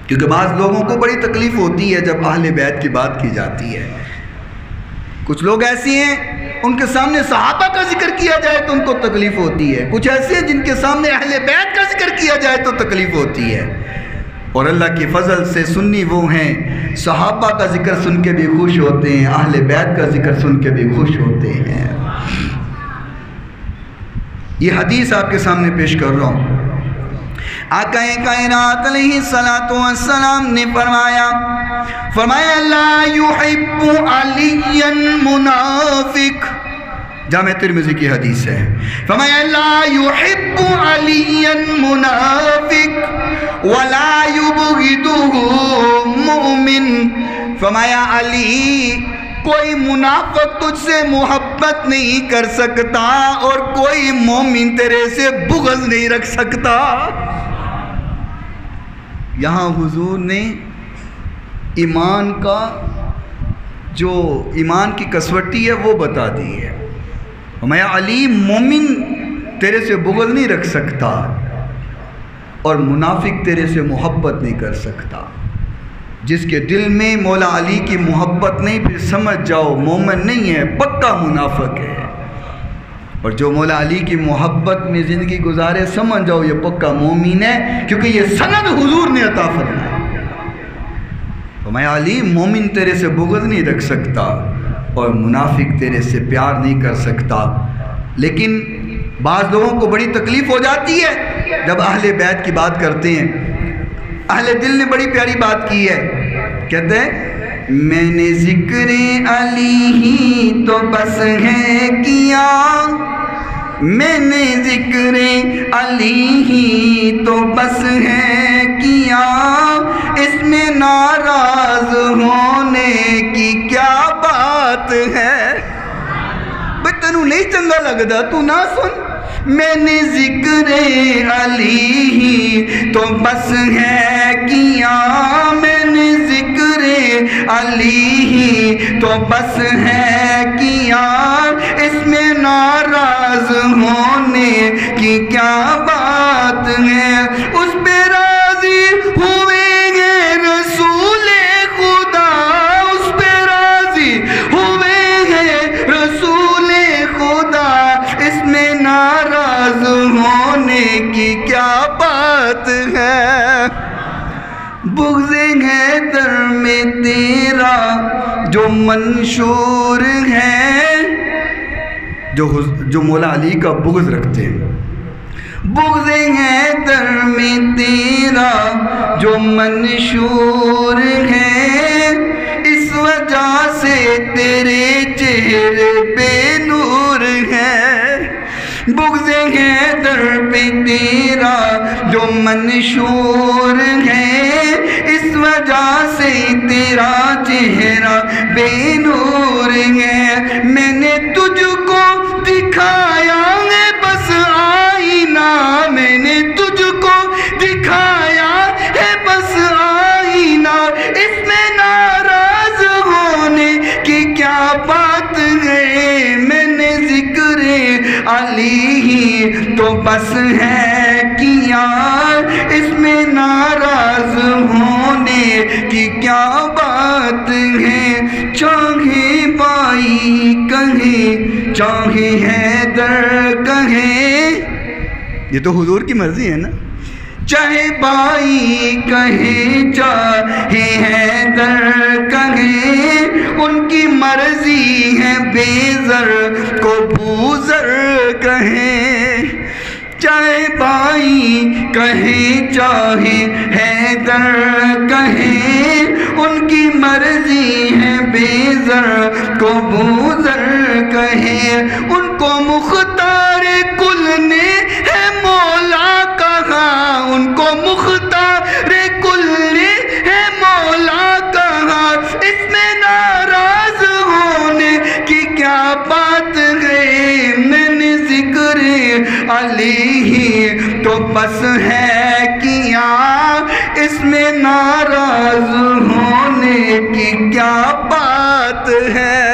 کیونکہ بعض لوگوں کو بڑی تکلیف ہوتی ہے جب اہل بیت کی بات کی جاتی ہے. کچھ لوگ ایسی ہیں ان کے سامنے صحابہ کا ذکر کیا جائے تو ان کو تکلیف ہوتی ہے، کچھ ایسے ہیں جن کے سامنے اہل بیت کا ذکر کیا جائے تو تکلیف ہوتی ہے. اور اللہ کی فضل سے سنی وہ ہیں صحابہ کا ذکر سن کے بھی خوش ہوتے ہیں، اہل بیت کا ذکر سن کے بھی خوش ہوتے ہیں. یہ حدیث آپ کے سامنے پیش کر رہا ہوں. آقا کائنات علیہ الصلوۃ والسلام نے فرمایا لا يحب علی منافق. جامع ترمذی کی حدیث ہے. فرمایا لا يحب علی منافق ولا يبغضه مؤمن. فرمایا علی کوئی منافق تجھ سے محبت نہیں کر سکتا اور کوئی مومن تیرے سے بغض نہیں رکھ سکتا. یہاں حضور نے ایمان کی کسوٹی ہے وہ بتا دی ہے. فرمایا علی مومن تیرے سے بغض نہیں رکھ سکتا اور منافق تیرے سے محبت نہیں کر سکتا. جس کے دل میں مولا علی کی محبت نہیں پھر سمجھ جاؤ مومن نہیں ہے، پکا منافق ہے. اور جو مولا علی کی محبت میں زندگی گزارے سمجھ جاؤ یہ پکا مومن ہے، کیونکہ یہ سند حضور نے عطا فرمایا. فرمایا علی مومن تیرے سے بغض نہیں رکھ سکتا اور منافق تیرے سے پیار نہیں کر سکتا. لیکن بعض لوگوں کو بڑی تکلیف ہو جاتی ہے جب اہل بیت کی بات کرتے ہیں. اہل دل نے بڑی پیاری بات کی ہے، کہتے ہیں میں نے ذکر علی ہی تو بس ہے کیا، میں نے ذکر علی ہی تو بس ہے کیا، اس میں ناراض ہونے کی کیا بات ہے. بھئی تینوں نہیں چنگا لگدا تو نہ سن. میں نے ذکر علی ہی تو بس ہے کیا، میں نے ذکر علی ہی تو بس ہے کیا، اس میں ناراض ہونے کی کیا بات ہے. اس پہ راضی ہوئے گے رسول خدا، اس پہ راضی ہوئے گے رسول خدا، اس میں ناراض ہونے کی کیا بات ہے. بغض حیدر میں تیرا جو منشور ہے، جو مولا علی کا بغض رکھتے ہیں. بغض حیدر میں تیرا جو منشور ہے، اس وجہ سے تیرے چہرے پہ نور ہے. بغض حیدر پہ تیرا جو منشور ہے، اس وجہ سے تیرا چہرہ بے نور ہے. میں نے تجھ کو دکھایا ہے بس آئینہ، میں نے تجھ کو دکھایا ہے بس آئینہ، اس میں ناراض ہونے کی کیا بات ہے. میں نے ذکر علی ہی تو بس ہے کیا، اس میں ناراض ہونے کی کیا بات ہے. چاہے بائی کہے چاہے حیدر کہے، یہ تو حضور کی مرضی ہے نا. چاہے بائی کہے چاہے حیدر کہے، ان کی مرضی ہے بے زر کو بوزر کہیں. چاہے بائی کہے چاہے حیدر کہے، ان کی مرضی ہے بے زر کو بوزر کہیں. ان کو مختار کل نے ہے مولا کہا، ان کو مختار کل نے ہے مولا کہا، اس میں ناراض ہونے کی کیا بات ہے. میں نے ذکر علی ہی تو بس ہے کیا، اس میں ناراض ہونے کی کیا بات ہے.